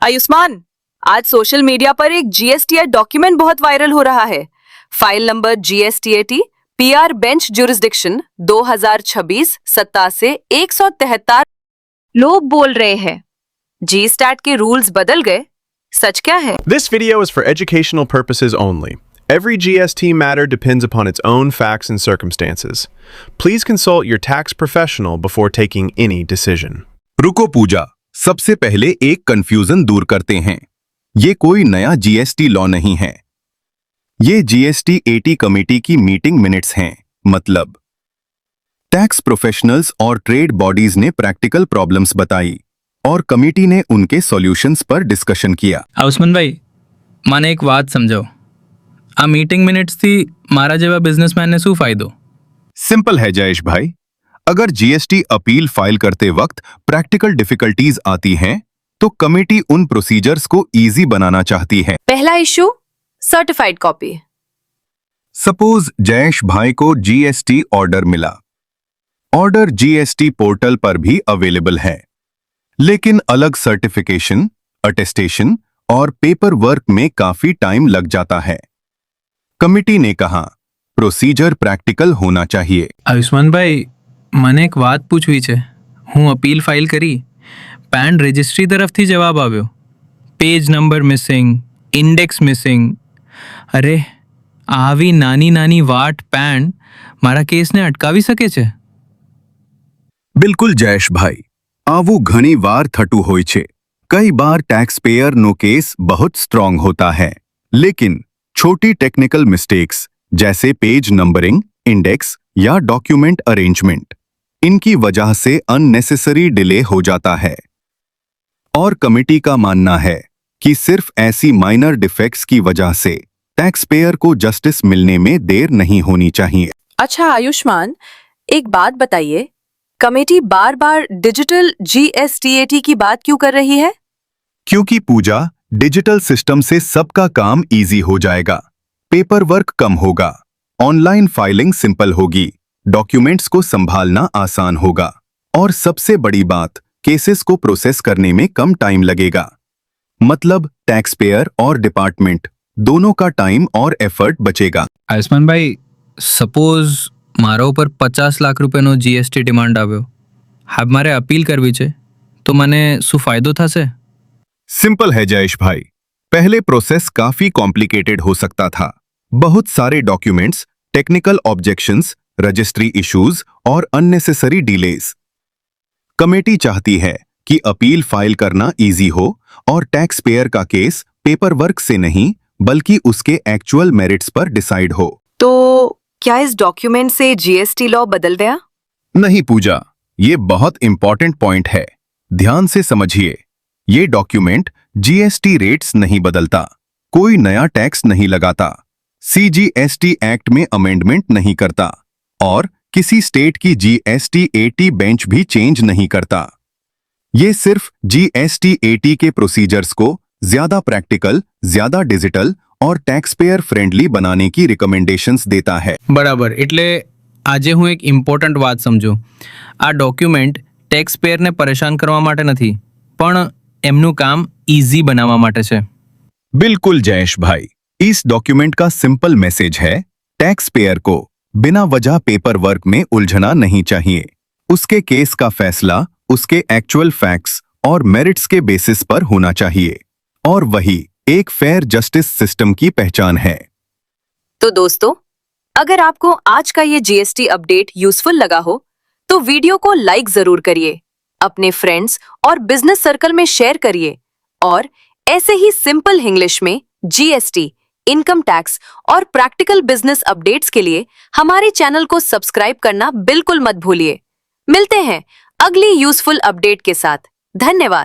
आयुष्मान, आज social media पर एक जीएसटीआई डॉक्यूमेंट बहुत वायरल हो रहा है। File number GSTAT PR bench jurisdiction 2026 से 173। लोग बोल रहे हैं जी स्टैट के रूल्स बदल गए, सच क्या है? This video is for educational purposes only. Every GST matter depends upon its own facts and circumstances. Please consult your tax professional before taking any decision. रुको पूजा, सबसे पहले एक कंफ्यूजन दूर करते हैं। ये कोई नया जीएसटी लॉ नहीं है। ये जीएसटी 80 कमेटी की मीटिंग मिनट्स हैं। मतलब टैक्स प्रोफेशनल्स और ट्रेड बॉडीज ने प्रैक्टिकल प्रॉब्लम्स बताई और कमेटी ने उनके सॉल्यूशंस पर डिस्कशन किया। આયુષ્માન ભાઈ, મને એક વાત સમજાવો, આ મીટિંગ મિનિટ્સથી મારા જેવા બિઝનેસમેનને શું ફાયદો? सिंपल है जयेश भाई, अगर जीएसटी अपील फाइल करते वक्त प्रैक्टिकल डिफिकल्टीज आती हैं, तो कमेटी उन प्रोसीजर्स को इजी बनाना चाहती है। पहला issue certified copy. Suppose Jayesh भाई को जीएसटी ऑर्डर मिला। ऑर्डर जीएसटी पोर्टल पर भी अवेलेबल है, लेकिन अलग सर्टिफिकेशन, अटेस्टेशन और पेपर वर्क में काफी टाइम लग जाता है। कमिटी ने कहा પ્રોસીજર પ્રેક્ટિકલ હોના चाहिए। આયુષ્માનભાઈ, મને એક વાત પૂછવી છે। હું અપીલ ફાઇલ કરી, પેન રજિસ્ટ્રી તરફથી જવાબ આવ્યો, page number missing, index missing. અરે, આવી નાની નાની વાટ પેન મારા કેસને અટકાવી શકે છે? બિલકુલ જયેશભાઈ, આવું ઘણી વાર થતું હોય છે। कई बार टैक्स पेयर नो केस बहुत स्ट्रांग होता है, लेकिन छोटी टेक्निकल मिस्टेक्स जैसे पेज नंबरिंग, इंडेक्स या डॉक्यूमेंट अरेंजमेंट, इनकी वजह से अननेसेसरी डिले हो जाता है। और कमेटी का मानना है कि सिर्फ ऐसी माइनर डिफेक्ट्स की वजह से टैक्स पेयर को जस्टिस मिलने में देर नहीं होनी चाहिए। अच्छा आयुष्मान, एक बात बताइए, कमेटी बार बार डिजिटल जीएसटीएटी की बात क्यों कर रही है? क्योंकि पूजा, डिजिटल सिस्टम से सबका काम इजी हो जाएगा, पेपर वर्क कम होगा, ऑनलाइन फाइलिंग सिंपल होगी, डॉक्यूमेंट्स को संभालना आसान होगा और सबसे बड़ी बात, केसेस को प्रोसेस करने में कम टाइम लगेगा। मतलब टैक्स पेयर और डिपार्टमेंट दोनों का टाइम और एफर्ट बचेगा। આયુષ્માનભાઈ, સપોઝ મારા ઉપર 50 લાખ રૂપિયાનો જીએસટી ડિમાન્ડ આવ્યો, હવે મારે અપીલ કરવી છે, તો મને શું ફાયદો થશે? सिंपल है जयेश भाई, पहले प्रोसेस काफी कॉम्प्लिकेटेड हो सकता था। बहुत सारे documents, technical objections, registry issues और अननेसेसरी डिलेज। कमेटी चाहती है कि अपील फाइल करना इजी हो और टैक्स पेयर का केस पेपर वर्क से नहीं बल्कि उसके एक्चुअल मेरिट्स पर डिसाइड हो। तो क्या इस डॉक्यूमेंट से जीएसटी लॉ बदल गया? नहीं पूजा, ये बहुत इंपॉर्टेंट पॉइंट है, ध्यान से समझिए। ये डॉक्यूमेंट जीएसटी रेट्स नहीं बदलता, कोई नया टैक्स नहीं लगाता, सीजीएसटी एक्ट में अमेंडमेंट नहीं करता और किसी स्टेट की जीएसटी 80 बेंच भी चेंज नहीं करता। ये सिर्फ जीएसटी 80 के प्रोसीजर्स को ज्यादा प्रैक्टिकल, ज्यादा डिजिटल और टैक्स पेयर फ्रेंडली बनाने की रिकमेंडेशंस देता है। બરાબર, એટલે આજે હું એક ઇમ્પોર્ટન્ટ વાત સમજો। આ ડોક્યુમેન્ટ ટેક્સ પેયરને પરેશાન કરવા માટે નથી, પણ એમનું કામ ઇઝી બનાવવા માટે છે। बिल्कुल जयेश भाई, इस डॉक्यूमेंट का सिंपल मैसेज है, टैक्स पेयर को बिना वजह पेपर वर्क में उलझना नहीं चाहिए। उसके केस का फैसला उसके एक्चुअल फैक्ट्स और मेरिट्स के बेसिस पर होना चाहिए, और वही एक फेयर जस्टिस सिस्टम की पहचान है। तो दोस्तों, अगर आपको आज का ये जीएसटी अपडेट यूजफुल लगा हो, तो वीडियो को लाइक जरूर करिए, अपने फ्रेंड्स और बिजनेस सर्कल में शेयर करिए और ऐसे ही सिंपल इंग्लिश में जीएसटी, इनकम टैक्स और प्रैक्टिकल बिजनेस अपडेट्स के लिए हमारे चैनल को सब्सक्राइब करना बिल्कुल मत भूलिए। मिलते हैं अगली यूजफुल अपडेट के साथ। धन्यवाद।